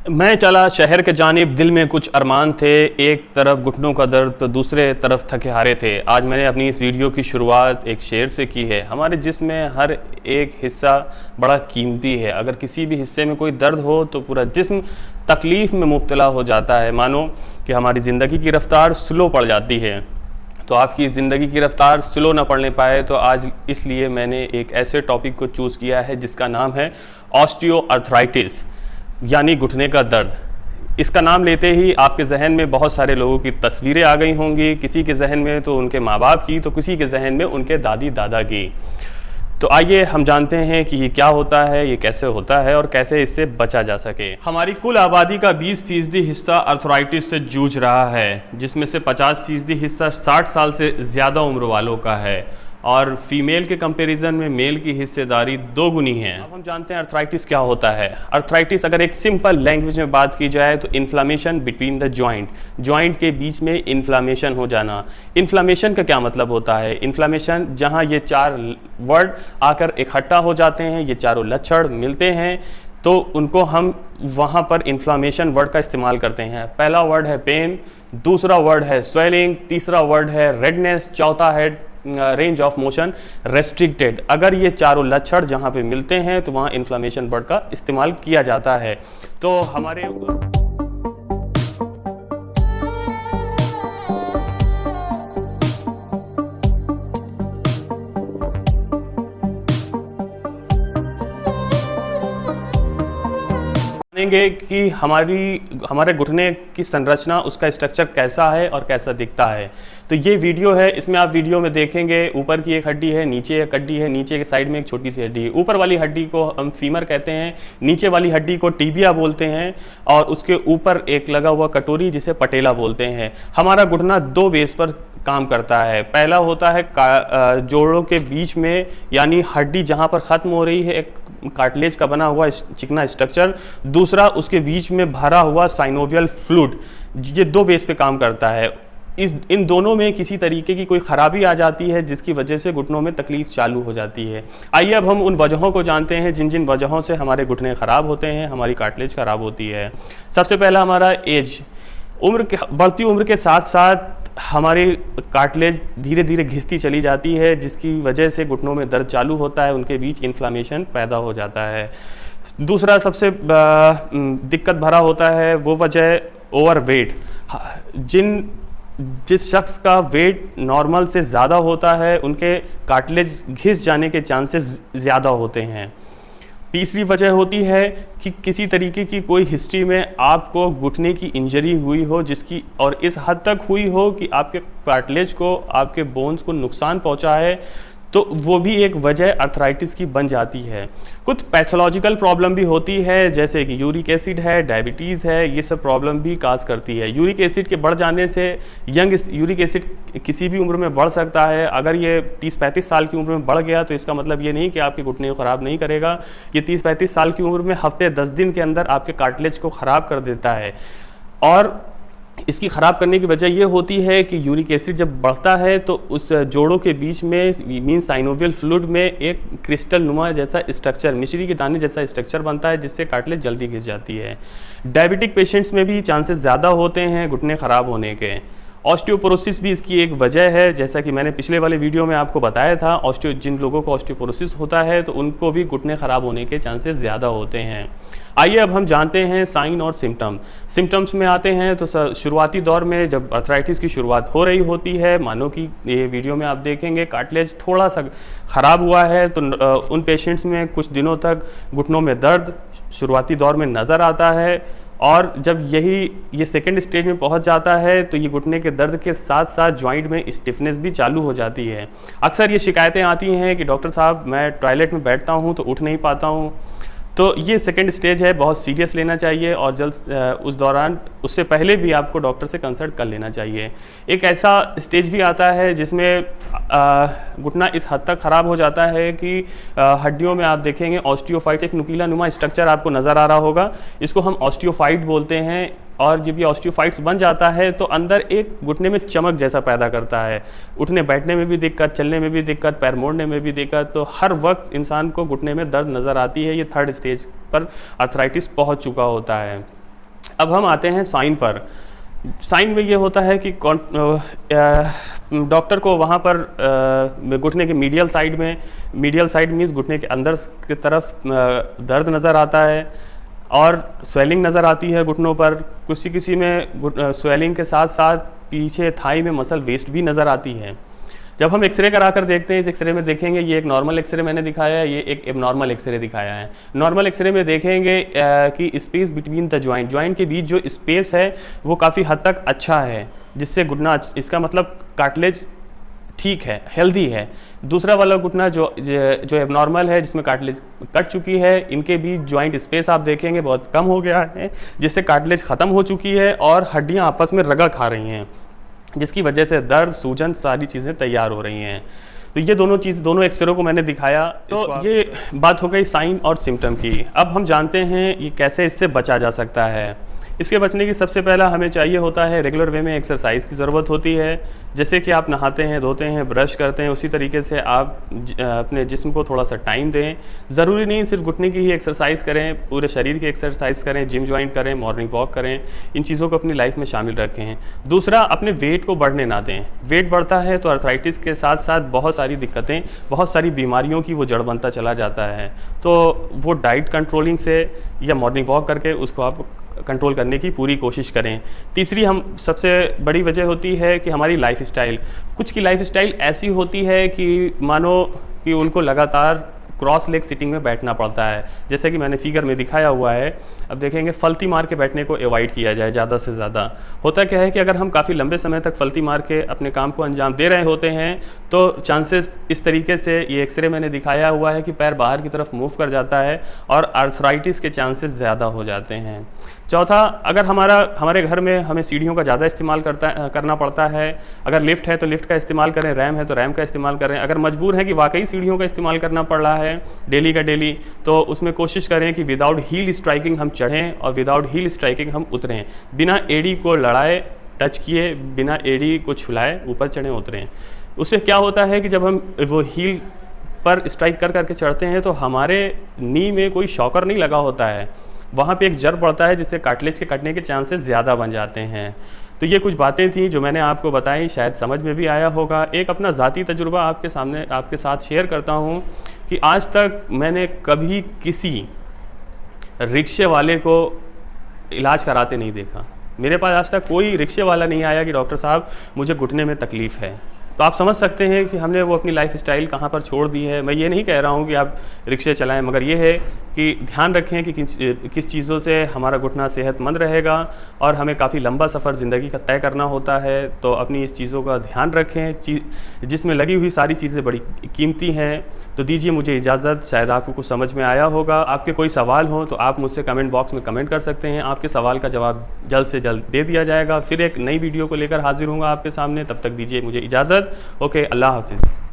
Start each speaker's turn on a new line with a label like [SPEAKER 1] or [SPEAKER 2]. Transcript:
[SPEAKER 1] मैं चला शहर के जानिब, दिल में कुछ अरमान थे, एक तरफ घुटनों का दर्द तो दूसरे तरफ थके हारे थे। आज मैंने अपनी इस वीडियो की शुरुआत एक शेर से की है। हमारे जिस्म में हर एक हिस्सा बड़ा कीमती है। अगर किसी भी हिस्से में कोई दर्द हो तो पूरा जिस्म तकलीफ़ में मुब्तला हो जाता है, मानो कि हमारी ज़िंदगी की रफ़्तार स्लो पड़ जाती है। तो आपकी ज़िंदगी की रफ़्तार स्लो ना पड़ने पाए तो आज इसलिए मैंने एक ऐसे टॉपिक को चूज़ किया है जिसका नाम है ऑस्टियोआर्थराइटिस, यानी घुटने का दर्द। इसका नाम लेते ही आपके जहन में बहुत सारे लोगों की तस्वीरें आ गई होंगी। किसी के जहन में तो उनके माँ बाप की, तो किसी के जहन में उनके दादी दादा की। तो आइए हम जानते हैं कि ये क्या होता है, ये कैसे होता है और कैसे इससे बचा जा सके। हमारी कुल आबादी का 20% हिस्सा आर्थराइटिस से जूझ रहा है, जिसमें से 50% हिस्सा 60 साल से ज़्यादा उम्र वालों का है और फीमेल के कंपैरिजन में मेल की हिस्सेदारी 2 गुनी है। अब हम जानते हैं अर्थराइटिस क्या होता है। अर्थराइटिस अगर एक सिंपल लैंग्वेज में बात की जाए तो इन्फ्लामेशन बिटवीन द जॉइंट के बीच में इन्फ्लामेशन हो जाना। इन्फ्लामेशन का क्या मतलब होता है? इन्फ्लामेशन जहां ये 4 वर्ड आकर इकट्ठा हो जाते हैं, ये चारों लक्षण मिलते हैं तो उनको हम वहां पर इन्फ्लामेशन वर्ड का इस्तेमाल करते हैं। पहला वर्ड है पेन, दूसरा वर्ड है स्वेलिंग, तीसरा वर्ड है रेडनेस, चौथा है रेंज ऑफ मोशन रेस्ट्रिक्टेड। अगर ये चारों लक्षण जहाँ पे मिलते हैं तो वहाँ इन्फ्लामेशन वर्ड का इस्तेमाल किया जाता है। तो हमारे जानेंगे कि हमारे घुटने की संरचना, उसका स्ट्रक्चर कैसा है और कैसा दिखता है। तो ये वीडियो है, इसमें आप वीडियो में देखेंगे ऊपर की एक हड्डी है, नीचे एक हड्डी है, नीचे के साइड में एक छोटी सी हड्डी है। ऊपर वाली हड्डी को हम फीमर कहते हैं, नीचे वाली हड्डी को टिबिया बोलते हैं और उसके ऊपर एक लगा हुआ कटोरी जिसे पटेला बोलते हैं। हमारा घुटना 2 बेस पर काम करता है। पहला होता है जोड़ों के बीच में, यानी हड्डी जहाँ पर ख़त्म हो रही है, एक कार्टिलेज का बना हुआ चिकना स्ट्रक्चर। दूसरा उसके बीच में भरा हुआ साइनोवियल फ्लूइड। ये 2 बेस पे काम करता है। इन दोनों में किसी तरीके की कोई ख़राबी आ जाती है जिसकी वजह से घुटनों में तकलीफ़ चालू हो जाती है। आइए अब हम उन वजहों को जानते हैं जिन जिन वजहों से हमारे घुटने ख़राब होते हैं, हमारी कार्टिलेज ख़राब होती है। सबसे पहला हमारा एज। बढ़ती उम्र के साथ साथ हमारी कार्टिलेज धीरे धीरे घिसती चली जाती है, जिसकी वजह से घुटनों में दर्द चालू होता है, उनके बीच इन्फ्लामेशन पैदा हो जाता है। दूसरा सबसे दिक्कत भरा होता है वो वजह ओवरवेट। जिस शख्स का वेट नॉर्मल से ज़्यादा होता है उनके कार्टिलेज घिस जाने के चांसेस ज़्यादा होते हैं। तीसरी वजह होती है कि किसी तरीके की कोई हिस्ट्री में आपको घुटने की इंजरी हुई हो, जिसकी और इस हद तक हुई हो कि आपके कार्टिलेज को, आपके बोन्स को नुकसान पहुंचा है, तो वो भी एक वजह अर्थराइटिस की बन जाती है। कुछ पैथोलॉजिकल प्रॉब्लम भी होती है, जैसे कि यूरिक एसिड है, डायबिटीज़ है, ये सब प्रॉब्लम भी काज करती है। यूरिक एसिड के बढ़ जाने से यूरिक एसिड किसी भी उम्र में बढ़ सकता है। अगर ये 30-35 साल की उम्र में बढ़ गया तो इसका मतलब ये नहीं कि आपके घुटने को ख़राब नहीं करेगा। ये 30-35 साल की उम्र में हफ्ते 10 दिन के अंदर आपके कार्टिलेज को ख़राब कर देता है। और इसकी ख़राब करने की वजह यह होती है कि यूरिक एसिड जब बढ़ता है तो उस जोड़ों के बीच में, मीन साइनोवियल फ्लूइड में, एक क्रिस्टल नुमा जैसा स्ट्रक्चर, मिश्री के दाने जैसा स्ट्रक्चर बनता है, जिससे कार्टिलेज जल्दी घिस जाती है। डायबिटिक पेशेंट्स में भी चांसेस ज़्यादा होते हैं घुटने ख़राब होने के। ऑस्टियोपोरोसिस भी इसकी एक वजह है, जैसा कि मैंने पिछले वाले वीडियो में आपको बताया था। जिन लोगों को ऑस्टियोपोरोसिस होता है तो उनको भी घुटने ख़राब होने के चांसेस ज़्यादा होते हैं। आइए अब हम जानते हैं साइन और सिम्टम्स में आते हैं। तो शुरुआती दौर में जब अर्थराइटिस की शुरुआत हो रही होती है, मानो कि ये वीडियो में आप देखेंगे कार्टिलेज थोड़ा सा ख़राब हुआ है, तो उन पेशेंट्स में कुछ दिनों तक घुटनों में दर्द शुरुआती दौर में नज़र आता है। और जब ये सेकेंड स्टेज में पहुंच जाता है तो ये घुटने के दर्द के साथ साथ जॉइंट में स्टिफनेस भी चालू हो जाती है। अक्सर ये शिकायतें आती हैं कि डॉक्टर साहब, मैं टॉयलेट में बैठता हूं तो उठ नहीं पाता हूं। तो ये सेकंड स्टेज है, बहुत सीरियस लेना चाहिए और जल्द उस दौरान, उससे पहले भी आपको डॉक्टर से कंसल्ट कर लेना चाहिए। एक ऐसा स्टेज भी आता है जिसमें घुटना इस हद तक ख़राब हो जाता है कि हड्डियों में आप देखेंगे ऑस्टियोफाइट, एक नुकीला नुमा स्ट्रक्चर आपको नज़र आ रहा होगा, इसको हम ऑस्टियोफाइट बोलते हैं। और जब ये ऑस्टियोफाइट्स बन जाता है तो अंदर एक घुटने में चमक जैसा पैदा करता है, उठने बैठने में भी दिक्कत, चलने में भी दिक्कत, पैर मोड़ने में भी दिक्कत। तो हर वक्त इंसान को घुटने में दर्द नज़र आती है। ये थर्ड स्टेज पर अर्थराइटिस पहुंच चुका होता है। अब हम आते हैं साइन पर। साइन में ये होता है कि डॉक्टर को वहाँ पर घुटने के मीडियल साइड मीन्स घुटने के अंदर की तरफ दर्द नज़र आता है और स्वेलिंग नज़र आती है घुटनों पर। किसी में स्वेलिंग के साथ साथ पीछे थाई में मसल वेस्ट भी नज़र आती है। जब हम एक्सरे करा कर देखते हैं, इस एक्सरे में देखेंगे, ये एक नॉर्मल एक्सरे मैंने दिखाया है, ये एक एबनॉर्मल एक्सरे दिखाया है। नॉर्मल एक्सरे में देखेंगे कि स्पेस बिटवीन द जॉइंट के बीच जो स्पेस है वो काफ़ी हद तक अच्छा है, जिससे घुटना, इसका मतलब कार्टिलेज ठीक है, हेल्दी है। दूसरा वाला घुटना जो एबनॉर्मल है, जिसमें कार्टिलेज कट चुकी है, इनके बीच जॉइंट स्पेस आप देखेंगे बहुत कम हो गया है, जिससे कार्टिलेज ख़त्म हो चुकी है और हड्डियाँ आपस में रगड़ खा रही हैं, जिसकी वजह से दर्द, सूजन, सारी चीज़ें तैयार हो रही हैं। तो ये दोनों एक्सरे को मैंने दिखाया। तो ये बात हो गई साइन और सिम्टम की। अब हम जानते हैं ये कैसे इससे बचा जा सकता है। इसके बचने की सबसे पहला हमें चाहिए होता है, रेगुलर वे में एक्सरसाइज की ज़रूरत होती है। जैसे कि आप नहाते हैं, धोते हैं, ब्रश करते हैं, उसी तरीके से आप अपने जिस्म को थोड़ा सा टाइम दें। ज़रूरी नहीं सिर्फ घुटने की ही एक्सरसाइज करें, पूरे शरीर की एक्सरसाइज करें, जिम ज्वाइन करें, मॉर्निंग वॉक करें, इन चीज़ों को अपनी लाइफ में शामिल रखें। दूसरा, अपने वेट को बढ़ने ना दें। वेट बढ़ता है तो अर्थराइटिस के साथ साथ बहुत सारी दिक्कतें, बहुत सारी बीमारियों की वो जड़ बनता चला जाता है। तो वो डाइट कंट्रोलिंग से या मॉर्निंग वॉक करके उसको आप कंट्रोल करने की पूरी कोशिश करें। तीसरी सबसे बड़ी वजह होती है कि हमारी लाइफस्टाइल। कुछ की लाइफस्टाइल ऐसी होती है कि मानो कि उनको लगातार क्रॉस लेग सिटिंग में बैठना पड़ता है, जैसे कि मैंने फिगर में दिखाया हुआ है। अब देखेंगे, फलती मार के बैठने को अवॉइड किया जाए ज़्यादा से ज़्यादा। होता क्या है कि अगर हम काफ़ी लंबे समय तक फलती मार के अपने काम को अंजाम दे रहे होते हैं तो चांसेस इस तरीके से, ये एक्सरे मैंने दिखाया हुआ है कि पैर बाहर की तरफ मूव कर जाता है और आर्थराइटिस के चांसेस ज़्यादा हो जाते हैं। चौथा, अगर हमारे घर में हमें सीढ़ियों का ज़्यादा इस्तेमाल करना पड़ता है, अगर लिफ्ट है तो लिफ्ट का इस्तेमाल करें, रैम है तो रैम का इस्तेमाल करें। अगर मजबूर है कि वाकई सीढ़ियों का इस्तेमाल करना पड़ रहा है डेली का डेली, तो उसमें कोशिश करें कि विदाउट हील स्ट्राइकिंग हम चढ़ें और विदाउट हील स्ट्राइकिंग हम उतरें। बिना एड़ी को लड़ाए, टच किए, बिना एड़ी को छुलाए ऊपर चढ़ें उतरें। उससे क्या होता है कि जब हम वो हील पर स्ट्राइक कर करके चढ़ते हैं तो हमारे नी में कोई शॉकर नहीं लगा होता है, वहाँ पे एक जर पड़ता है, जिससे कार्टिलेज के कटने के चांसेस ज़्यादा बन जाते हैं। तो ये कुछ बातें थी जो मैंने आपको बताई, शायद समझ में भी आया होगा। एक अपना ज़ाती तजुर्बा आपके साथ शेयर करता हूँ कि आज तक मैंने कभी किसी रिक्शे वाले को इलाज कराते नहीं देखा। मेरे पास आज तक कोई रिक्शे वाला नहीं आया कि डॉक्टर साहब मुझे घुटने में तकलीफ़ है। तो आप समझ सकते हैं कि हमने वो अपनी लाइफस्टाइल कहाँ पर छोड़ दी है। मैं ये नहीं कह रहा हूँ कि आप रिक्शे चलाएं, मगर ये है कि ध्यान रखें कि किस चीज़ों से हमारा घुटना सेहतमंद रहेगा और हमें काफ़ी लंबा सफ़र ज़िंदगी का तय करना होता है। तो अपनी इस चीज़ों का ध्यान रखें। जिसमें लगी हुई सारी चीज़ें बड़ी कीमती हैं। तो दीजिए मुझे इजाज़त। शायद आपको कुछ समझ में आया होगा। आपके कोई सवाल हो तो आप मुझसे कमेंट बॉक्स में कमेंट कर सकते हैं। आपके सवाल का जवाब जल्द से जल्द दे दिया जाएगा। फिर एक नई वीडियो को लेकर हाजिर होऊंगा आपके सामने। तब तक दीजिए मुझे इजाज़त। ओके, अल्लाह हाफिज़।